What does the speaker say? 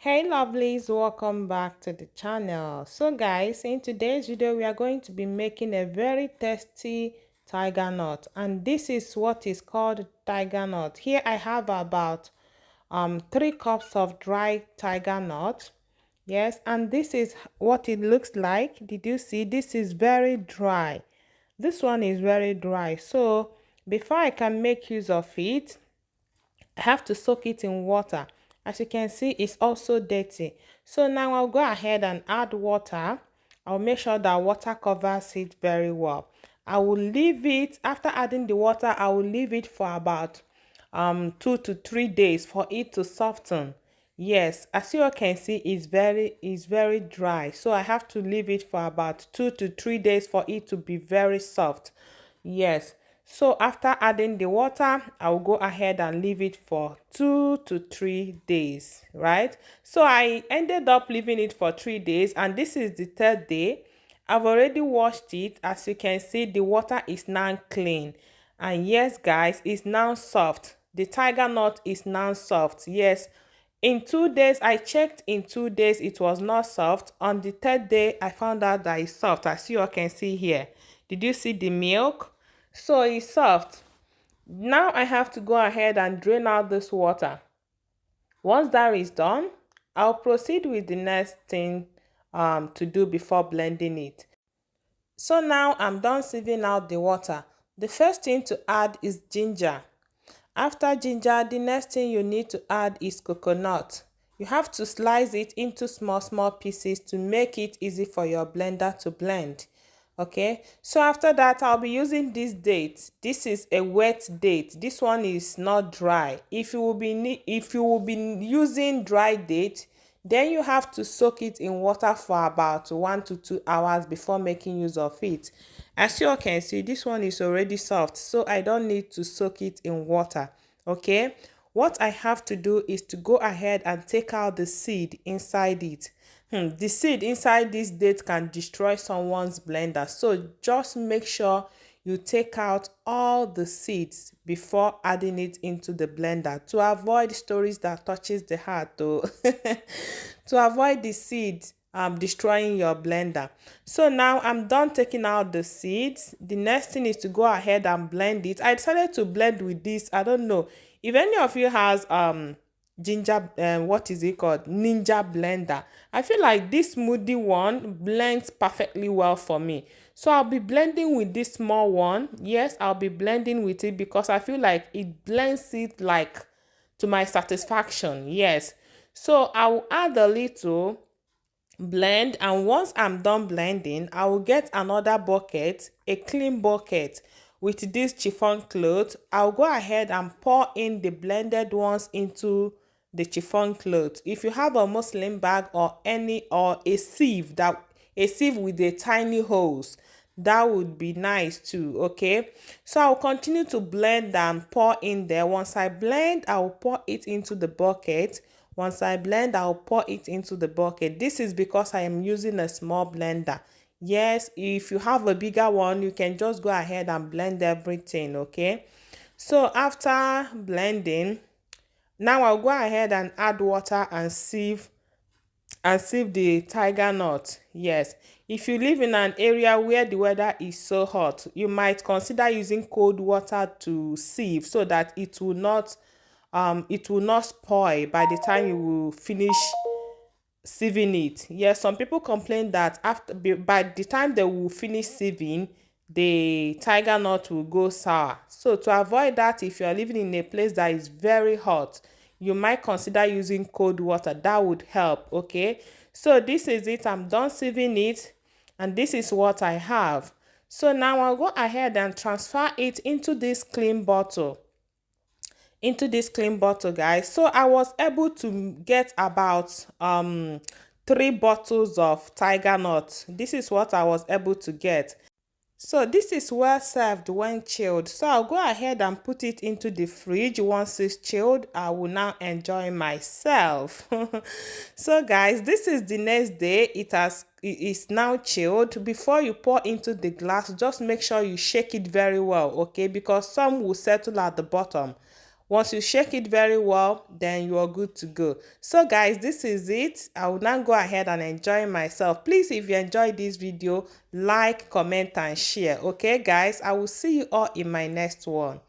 Hey lovelies, welcome back to the channel. So guys, in today's video we are going to be making a very tasty tiger nut, and this is what is called tiger nut. Here I have about 3 cups of dry tiger nut. Yes, and this is what it looks like. Did you see? This is very dry. This one is very dry. So before I can make use of it, I have to soak it in water. As you can see, it's also dirty. So now I'll go ahead and add water. I'll make sure that water covers it very well. I will leave it, after adding the water, I will leave it for about 2 to 3 days for it to soften. Yes, as you all can see, it's very dry. So I have to leave it for about 2 to 3 days for it to be very soft. Yes. So after adding the water, I will go ahead and leave it for 2 to 3 days, right? So I ended up leaving it for 3 days, and this is the third day. I've already washed it. As you can see, the water is now clean. And yes, guys, it's now soft. The tiger nut is now soft. Yes. In 2 days, I checked. In 2 days, it was not soft. On the third day, I found out that it's soft, as you all can see here. Did you see the milk? So it's soft. Now I have to go ahead and drain out this water. Once that is done, I'll proceed with the next thing to do before blending it. So now I'm done sieving out the water. The first thing to add is ginger. After ginger, the next thing you need to add is coconut. You have to slice it into small pieces to make it easy for your blender to blend. Okay, so after that, I'll be using this date. This is a wet date. This one is not dry. If you will be using dry date, then you have to soak it in water for about 1 to 2 hours before making use of it. As you all can see, this one is already soft, so I don't need to soak it in water. Okay, what I have to do is to go ahead and take out the seed inside it. The seed inside this date can destroy someone's blender, so just make sure you take out all the seeds before adding it into the blender to avoid stories that touches the heart though. To avoid the seeds destroying your blender. So now I'm done taking out the seeds. The next thing is to go ahead and blend it. I decided to blend with this. I don't know if any of you has ginger, what is it called, ninja blender. I feel like this smoothie one blends perfectly well for me, so I'll be blending with this small one. Yes, I'll be blending with it because I feel like it blends it like to my satisfaction. Yes, so I will add a little blend, and once I'm done blending, I will get another bucket, a clean bucket with this chiffon cloth. I'll go ahead and pour in the blended ones into the chiffon cloth. If you have a muslin bag or a sieve, a sieve with a tiny holes, that would be nice too. Okay, so I'll continue to blend and pour in there. Once I blend, I'll pour it into the bucket. Once I blend, I'll pour it into the bucket. This is because I am using a small blender. Yes, if you have a bigger one, you can just go ahead and blend everything. Okay, so after blending, now I'll go ahead and add water and sieve the tiger nut. Yes, if you live in an area where the weather is so hot, you might consider using cold water to sieve so that it will not spoil by the time you will finish sieving it. Yes, some people complain that by the time they will finish sieving, the tiger nut will go sour. So to avoid that, if you are living in a place that is very hot, you might consider using cold water. That would help. Okay, so this is it. I'm done sieving it, and this is what I have. So now I'll go ahead and transfer it into this clean bottle. Guys. So I was able to get about 3 bottles of tiger nut. This is what I was able to get. So this is well served when chilled. So I'll go ahead and put it into the fridge. Once it's chilled, I will now enjoy myself. So guys, this is the next day. It is now chilled. Before you pour into the glass, just make sure you shake it very well, okay? Because some will settle at the bottom. Once you shake it very well, then you are good to go. So guys, this is it. I will now go ahead and enjoy myself. Please, if you enjoyed this video, like, comment and share. Okay guys, I will see you all in my next one.